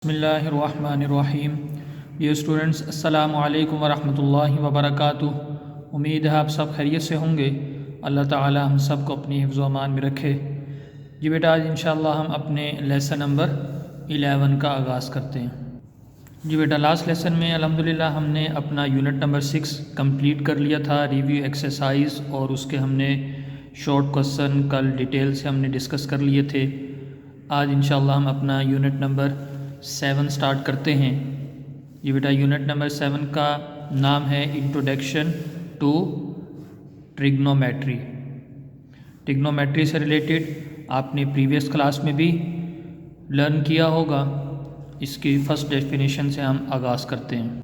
बिस्मिल्लाहिर्रहमानिर्रहीम। Dear students, अस्सलामु अलैकुम वरहमतुल्लाहि वबरकातुहू। उम्मीद है आप सब खैरियत से होंगे। अल्लाह ताला हम सब को अपनी हिफ्ज़ व अमान में रखे। जी बेटा, आज इंशाअल्लाह हम अपने लेसन नंबर 11 का आगाज़ करते हैं। जी बेटा, लास्ट लेसन में अल्हम्दुलिल्लाह हमने अपना यूनिट नंबर 6 कंप्लीट कर लिया था, रिव्यू एक्सरसाइज, और उसके हमने शॉर्ट क्वेश्चन कल डिटेल से हमने डिस्कस कर लिए थे। आज इंशाअल्लाह हम अपना यूनिट नंबर 7 स्टार्ट करते हैं। ये बेटा, यूनिट नंबर 7 का नाम है इंट्रोडक्शन टू ट्रिग्नोमेट्री। ट्रिग्नोमेट्री से रिलेटेड आपने प्रीवियस क्लास में भी लर्न किया होगा। इसकी फ़र्स्ट डेफिनेशन से हम आगाज़ करते हैं।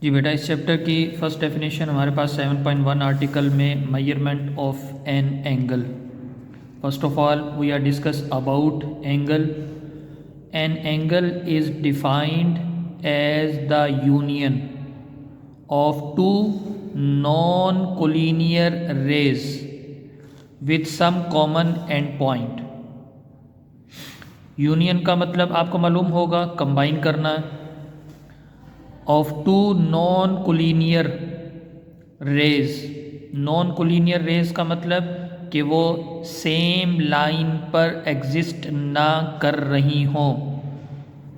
जी बेटा, इस चैप्टर की फ़र्स्ट डेफिनेशन हमारे पास 7.1 आर्टिकल में measurement of an angle. First of all we are discuss about angle. An angle is defined as the union of two non-collinear rays with some common endpoint। Union का मतलब आपको मालूम होगा combine करना। Of two non collinear rays. Non collinear rays का मतलब कि वो सेम लाइन पर एग्जिस्ट ना कर रही हों।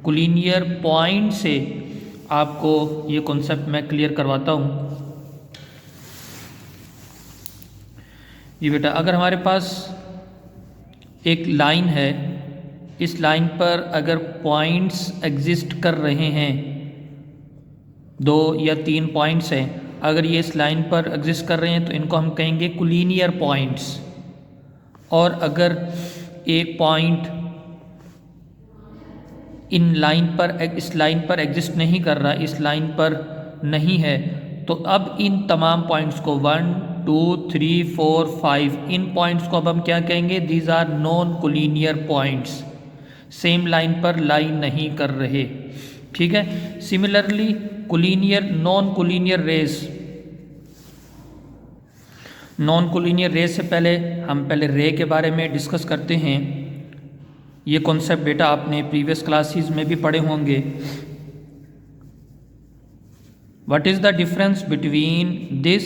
कोलिनियर पॉइंट से आपको ये कॉन्सेप्ट मैं क्लियर करवाता हूँ। ये बेटा, अगर हमारे पास एक लाइन है, इस लाइन पर अगर पॉइंट्स एग्जिस्ट कर रहे हैं, 2 या 3 पॉइंट्स हैं, अगर ये इस लाइन पर एग्जिस्ट कर रहे हैं तो इनको हम कहेंगे कोलिनियर पॉइंट्स। और अगर एक पॉइंट इन लाइन पर इस लाइन पर एग्जिस्ट नहीं कर रहा, इस लाइन पर नहीं है, तो अब इन तमाम पॉइंट्स को 1 2 3 4 5 इन पॉइंट्स को अब हम क्या कहेंगे? These are non collinear points. Same line पर लाइन नहीं कर रहे। ठीक है। Similarly collinear non collinear rays. Non collinear rays से पहले हम रे के बारे में डिस्कस करते हैं। ये कॉन्सेप्ट बेटा आपने प्रीवियस क्लासेस में भी पढ़े होंगे। What is the difference between this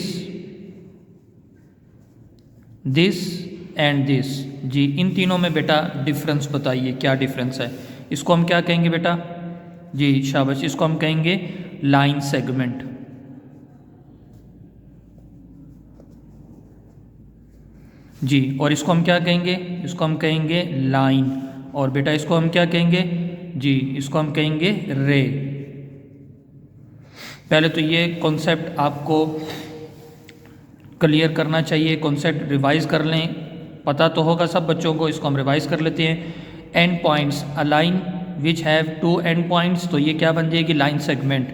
and this? जी, इन तीनों में बेटा डिफरेंस बताइए, क्या डिफरेंस है? इसको हम क्या कहेंगे बेटा? जी शाबाश, इसको हम कहेंगे लाइन सेगमेंट। जी, और इसको हम क्या कहेंगे? इसको हम कहेंगे लाइन। और बेटा इसको हम क्या कहेंगे? जी, इसको हम कहेंगे रे। पहले तो ये कॉन्सेप्ट आपको क्लियर करना चाहिए, कॉन्सेप्ट रिवाइज कर लें। पता तो होगा सब बच्चों को, इसको हम रिवाइज कर लेते हैं। And points, a line which have 2 and points, तो ये क्या बन जाएगी? Line segment.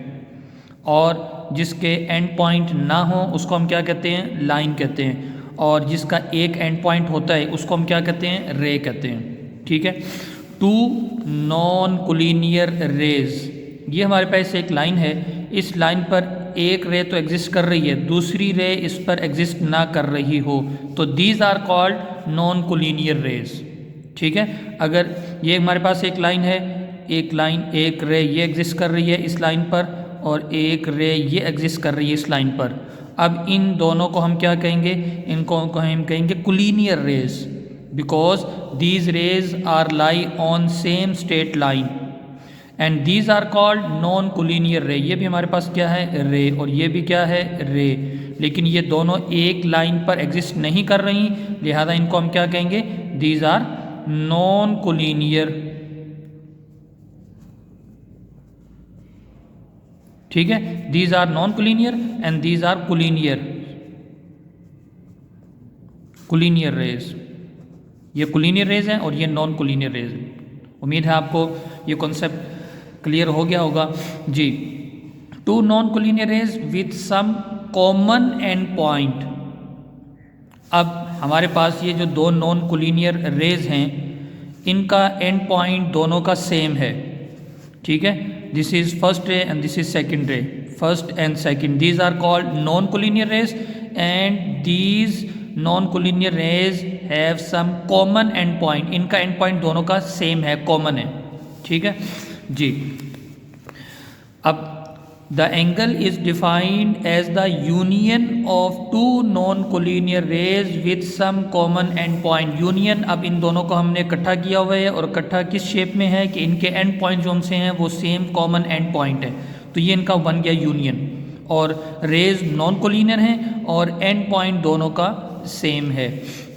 और जिसके एंड पॉइंट ना हो उसको हम क्या कहते हैं? लाइन कहते हैं। और जिसका एक एंड पॉइंट होता है उसको हम क्या कहते हैं? रे कहते हैं। ठीक है। 2 नॉन कोलिनियर रेज। ये हमारे पास एक लाइन है, इस लाइन पर एक रे तो एग्जिस्ट कर रही है, दूसरी रे इस पर एग्जिस्ट ना कर रही हो, तो these are called non collinear rays. ठीक है। अगर ये हमारे पास एक लाइन है, एक रे ये एग्जिस्ट कर रही है इस लाइन पर, और एक रे ये एग्जिस्ट कर रही है इस लाइन पर। अब इन दोनों को हम क्या कहेंगे? इनको हम कहेंगे collinear rays, because these rays are lie on same straight line and these are called non collinear ray. ये भी हमारे पास क्या है? रे। और ये भी क्या है? रे। लेकिन ये दोनों एक लाइन पर एग्जिस्ट नहीं कर रही, लिहाजा इनको हम क्या कहेंगे? These are non collinear. ठीक है। These are non collinear and these are collinear rays. ये कोलिनियर रेज हैं और ये नॉन कोलिनियर रेज हैं। उम्मीद है आपको ये कॉन्सेप्ट क्लियर हो गया होगा। जी, 2 non collinear rays with some common end point. अब हमारे पास ये जो 2 नॉन कोलिनियर रेज हैं, इनका एंड पॉइंट दोनों का सेम है। ठीक है। This is first ray and this is second ray, first and second. These are called non collinear rays and these non collinear rays have some common end point. इनका end point दोनों का same है, common है। ठीक है। जी। अब the angle is defined as the union of two non collinear rays with some common end point. Union, अब इन दोनों को हमने इकट्ठा किया हुआ है, और इकट्ठा किस शेप में है कि इनके एंड पॉइंट जो उनसे हैं वो सेम कॉमन एंड पॉइंट है, तो ये इनका बन गया यूनियन। और रेज नॉन कोलिनियर हैं और एंड पॉइंट दोनों का सेम है,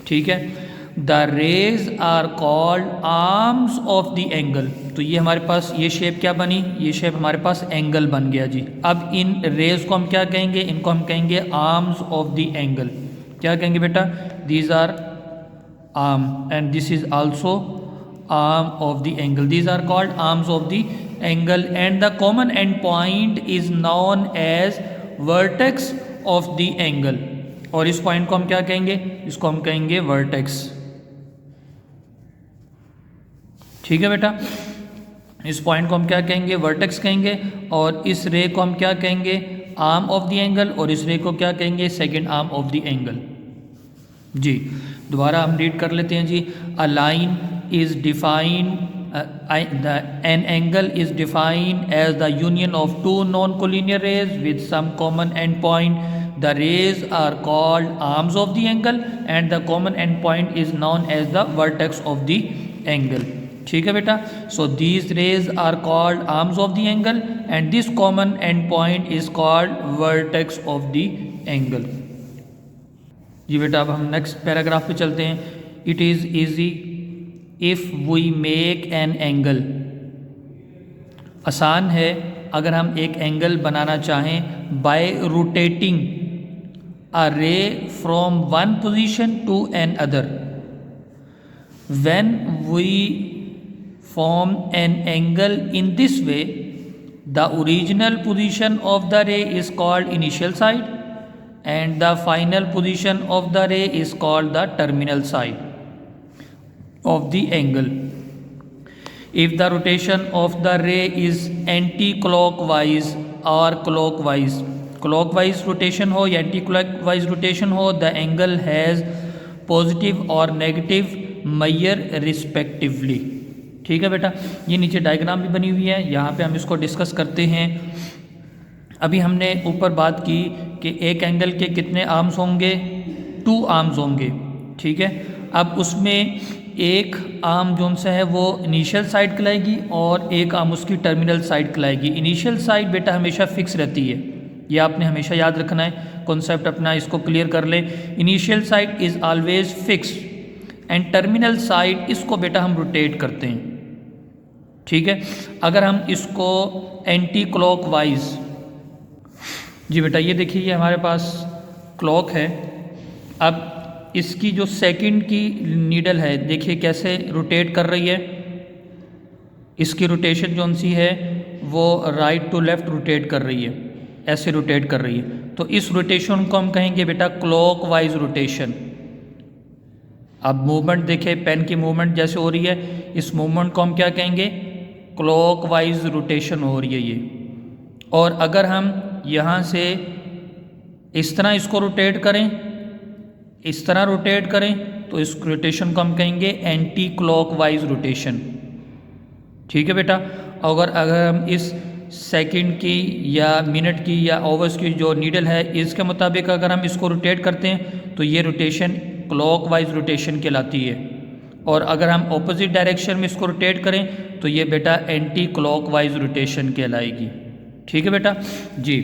ठीक है। The rays are called arms of the angle. तो ये हमारे पास ये शेप क्या बनी, ये शेप हमारे पास एंगल बन गया जी। अब इन रेज को हम क्या कहेंगे, इनको हम कहेंगे आर्म्स ऑफ द एंगल। क्या कहेंगे बेटा, these are arm and this is also arm of the angle, these are called arms of the angle and the common end point is known as vertex of the angle. और इस point को हम क्या कहेंगे, इसको हम कहेंगे vertex, ठीक है बेटा। इस पॉइंट को हम क्या कहेंगे, वर्टेक्स कहेंगे। और इस रे को हम क्या कहेंगे, आर्म ऑफ द एंगल, और इस रे को क्या कहेंगे, second arm of the angle. जी, दोबारा हम रीड कर लेते हैं जी। A line is defined, an angle is defined as the union of two non-collinear rays with some common endpoint. The rays are called arms of the angle and the common endpoint is known as the vertex of the angle. ठीक है बेटा। So these rays are called arms of the angle and this common endpoint is called vertex of the angle. जी बेटा, अब हम next paragraph पे चलते हैं। It is easy if we make an angle। आसान है अगर हम एक एंगल बनाना चाहें by rotating a ray from one position to another. When we form an angle in this way, the original position of the ray is called initial side and the final position of the ray is called the terminal side of the angle. If the rotation of the ray is anti-clockwise or clockwise, clockwise rotation हो या anti-clockwise rotation हो, the angle has positive or negative measure respectively। ठीक है बेटा, ये नीचे diagram भी बनी हुई है, यहाँ पे हम इसको डिस्कस करते हैं। अभी हमने ऊपर बात की कि एक एंगल के कितने आर्म्स होंगे, 2 आर्म्स होंगे, ठीक है। अब उसमें एक आर्म जो सा है वो इनिशियल साइड कहलाएगी और एक आर्म उसकी टर्मिनल साइड कहलाएगी। इनिशियल साइड बेटा हमेशा फिक्स रहती है, ये आपने हमेशा याद रखना है, कॉन्सेप्ट अपना इसको क्लियर कर ले। Initial side is always fix and terminal side, इसको बेटा हम रोटेट करते हैं, ठीक है। अगर हम इसको एंटी क्लॉकवाइज, जी बेटा ये देखिए ये हमारे पास क्लॉक है। अब इसकी जो सेकंड की नीडल है देखिए कैसे रोटेट कर रही है, इसकी रोटेशन जो सी है वो राइट टू लेफ़्ट रोटेट कर रही है, ऐसे रोटेट कर रही है। तो इस रोटेशन को हम कहेंगे बेटा क्लॉकवाइज रोटेशन। अब मूवमेंट देखिए, पेन की मूवमेंट जैसे हो रही है, इस मूवमेंट को हम क्या कहेंगे, क्लॉकवाइज रोटेशन हो रही है ये। और अगर हम यहाँ से इस तरह इसको रोटेट करें, इस तरह रोटेट करें, तो इस रोटेशन को हम कहेंगे एंटी क्लॉकवाइज रोटेशन, ठीक है बेटा। अगर हम इस सेकंड की या मिनट की या आवर्स की जो नीडल है इसके मुताबिक अगर हम इसको रोटेट करते हैं तो ये रोटेशन क्लॉकवाइज रोटेशन कहलाती है। और अगर हम ऑपोजिट डायरेक्शन में इसको रोटेट करें तो ये बेटा एंटी क्लॉकवाइज रोटेशन कहलाएगी, ठीक है बेटा जी।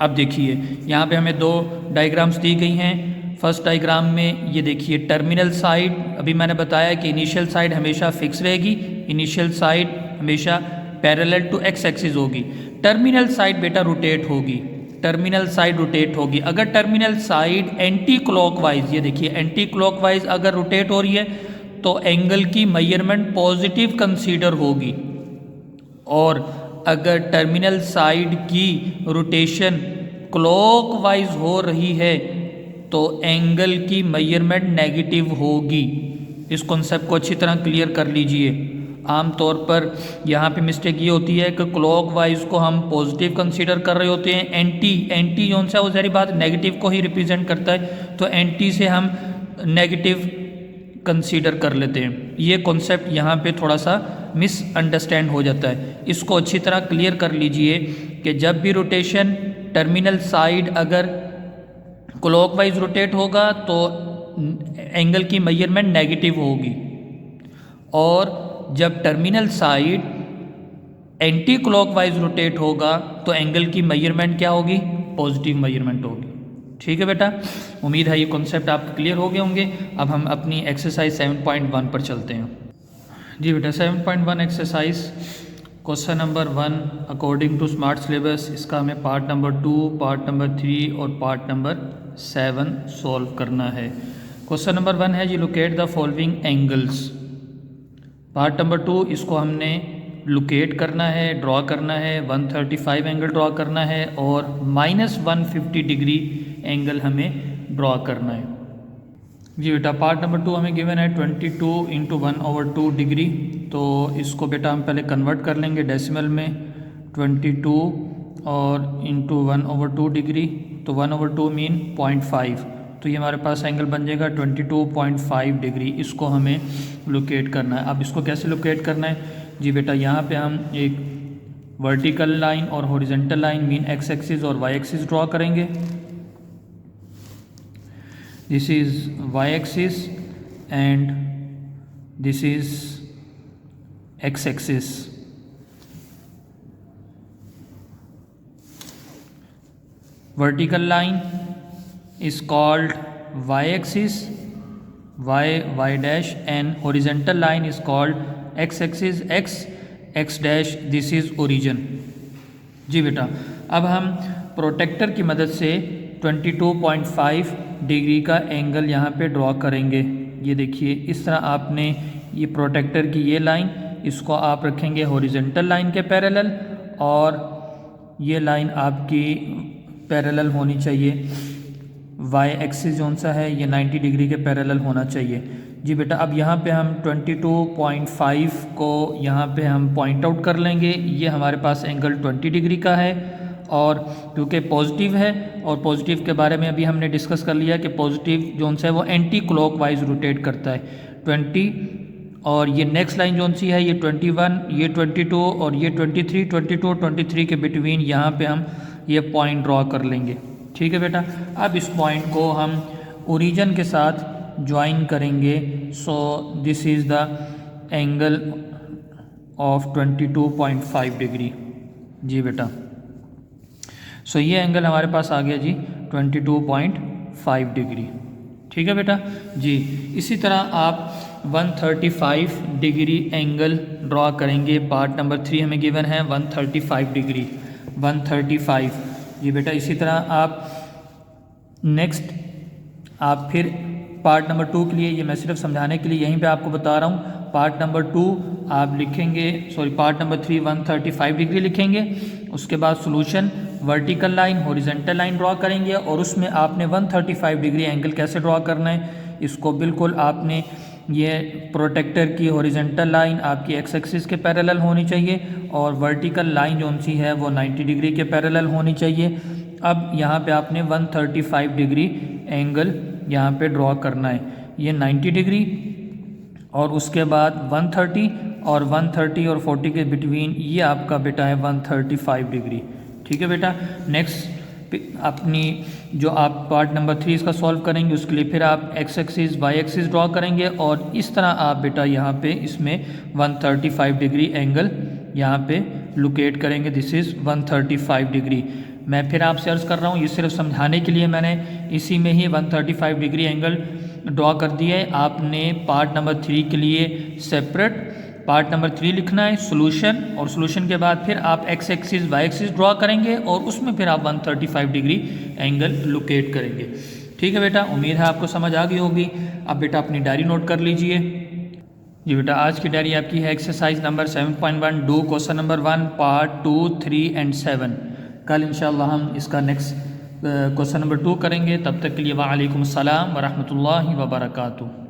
अब देखिए यहाँ पे हमें 2 डायग्राम्स दी गई हैं। फर्स्ट डायग्राम में ये देखिए टर्मिनल साइड, अभी मैंने बताया कि इनिशियल साइड हमेशा फिक्स रहेगी, इनिशियल साइड हमेशा पैरेलल टू एक्स एक्सिस होगी। टर्मिनल साइड बेटा रोटेट होगी, टर्मिनल साइड रोटेट होगी। अगर टर्मिनल साइड एंटी क्लॉकवाइज, ये देखिए एंटी क्लॉकवाइज अगर रोटेट हो रही है तो एंगल की मेजरमेंट पॉजिटिव कंसीडर होगी। और अगर टर्मिनल साइड की रोटेशन क्लॉकवाइज हो रही है तो एंगल की मेजरमेंट नेगेटिव होगी। इस कॉन्सेप्ट को अच्छी तरह क्लियर कर लीजिए। आमतौर पर यहाँ पे मिस्टेक ये होती है कि क्लॉकवाइज को हम पॉजिटिव कंसीडर कर रहे होते हैं, एंटी जो सा वो सारी बात नेगेटिव को ही रिप्रेजेंट करता है, तो एंटी से हम नेगेटिव कंसीडर कर लेते हैं। ये कॉन्सेप्ट यहाँ पे थोड़ा सा मिसअंडरस्टैंड हो जाता है। इसको अच्छी तरह क्लियर कर लीजिए कि जब भी रोटेशन टर्मिनल साइड अगर क्लॉकवाइज रोटेट होगा तो एंगल की मेजरमेंट नेगेटिव होगी, और जब terminal side anti clockwise rotate होगा तो एंगल की मेजरमेंट क्या होगी? पॉजिटिव मेजरमेंट होगी। ठीक है बेटा, उम्मीद है ये कॉन्सेप्ट आपको क्लियर हो गए होंगे। अब हम अपनी एक्सरसाइज 7.1 पर चलते हैं। जी बेटा, 7.1 exercise question number 1 according to smart syllabus, इसका हमें पार्ट नंबर 2, पार्ट नंबर 3 और पार्ट नंबर 7 सॉल्व करना है। क्वेश्चन नंबर 1 है जी, locate the following angles. Part number 2, इसको हमने लोकेट करना है, ड्रॉ करना है। 135 एंगल ड्रॉ करना है और -150 डिग्री एंगल हमें ड्रॉ करना है। जी बेटा, पार्ट नंबर 2 हमें गिवन है 22 × 1/2 डिग्री। तो इसको बेटा हम पहले कन्वर्ट कर लेंगे डेसिमल में, 22 और इंटू 1/2 डिग्री, तो 1/2 मीन 0.5, तो ये हमारे पास एंगल बन जाएगा 22.5 डिग्री। इसको हमें लोकेट करना है। अब इसको कैसे लोकेट करना है? जी बेटा, यहाँ पे हम एक वर्टिकल लाइन और horizontal line mean X axis और वाई एक्सिस ड्रॉ करेंगे। This is Y axis and this is X axis. Vertical line is called y-axis, y dash, and horizontal line is called x-axis, x dash, this is origin। जी बेटा, अब हम protector की मदद से 22.5 degree का angle यहाँ पे ड्रॉ करेंगे। ये देखिए, इस तरह आपने ये प्रोटेक्टर की ये लाइन, इसको आप रखेंगे हॉरिजॉन्टल लाइन के पैरेलल, और ये लाइन आपकी पैरेलल होनी चाहिए। वाई एक्सिस जौन सा है ये 90 डिग्री के पैरेलल होना चाहिए। जी बेटा, अब यहाँ पे हम 22.5 को यहाँ पे हम पॉइंट आउट कर लेंगे। ये हमारे पास एंगल 20 डिग्री का है, और क्योंकि पॉजिटिव है, और पॉजिटिव के बारे में अभी हमने डिस्कस कर लिया कि पॉजिटिव जौन सा है वो एंटी क्लॉकवाइज रोटेट करता है 20, और ये नेक्स्ट लाइन जौन सी है ये 21, ये 22 और ये 23, 22 23 के बिटवीन यहाँ पे हम ये पॉइंट ड्रॉ कर लेंगे। ठीक है बेटा, अब इस पॉइंट को हम ओरिजिन के साथ ज्वाइन करेंगे। So this is the angle of 22.5 degree. जी बेटा, सो ये एंगल हमारे पास आ गया जी 22.5 डिग्री। ठीक है बेटा जी। इसी तरह आप 135 डिग्री एंगल ड्रॉ करेंगे। पार्ट नंबर 3 हमें गिवन है 135 डिग्री, 135। जी बेटा, इसी तरह आप नेक्स्ट आप फिर पार्ट नंबर 2 के लिए, ये मैं सिर्फ समझाने के लिए यहीं पे आपको बता रहा हूँ, पार्ट नंबर 2 आप लिखेंगे, सॉरी पार्ट नंबर 3 135 डिग्री लिखेंगे। उसके बाद solution vertical line horizontal line draw करेंगे, और उसमें आपने 135 डिग्री एंगल कैसे ड्रॉ करना है, इसको बिल्कुल आपने ये प्रोटेक्टर की हॉरिजॉन्टल लाइन आपकी एक्स एक्सिस के पैरेलल होनी चाहिए, और वर्टिकल लाइन जो सी है वो 90 डिग्री के पैरेलल होनी चाहिए। अब यहाँ पे आपने 135 डिग्री एंगल यहाँ पे ड्रॉ करना है, ये 90 डिग्री, और उसके बाद 130 और 130 और 40 के बिटवीन ये आपका बेटा है 135 डिग्री। ठीक है बेटा। नेक्स्ट अपनी जो आप पार्ट नंबर 3 इसका सॉल्व करेंगे, उसके लिए फिर आप X axis Y axis draw करेंगे, और इस तरह आप बेटा यहाँ पे इसमें 135 डिग्री एंगल यहाँ पे लोकेट करेंगे। This is 135 degree. मैं फिर आपसे अर्ज़ कर रहा हूँ, ये सिर्फ समझाने के लिए मैंने इसी में ही 135 डिग्री एंगल ड्रॉ कर दिया है। आपने पार्ट नंबर 3 के लिए सेपरेट पार्ट नंबर 3 लिखना है, सॉल्यूशन, और सॉल्यूशन के बाद फिर आप X axis Y axis draw करेंगे, और उसमें फिर आप 135 डिग्री एंगल लोकेट करेंगे। ठीक है बेटा, उम्मीद है आपको समझ आ गई होगी। अब बेटा अपनी डायरी नोट कर लीजिए। जी बेटा, आज की डायरी आपकी है exercise number 7.1 do question number 1 part 2, 3 and 7। कल इंशाल्लाह हम इसका नेक्स्ट क्वेश्चन नंबर 2 करेंगे। तब तक के लिए वालेकुम अस्सलाम व रहमतुल्लाहि व बरकातुहू।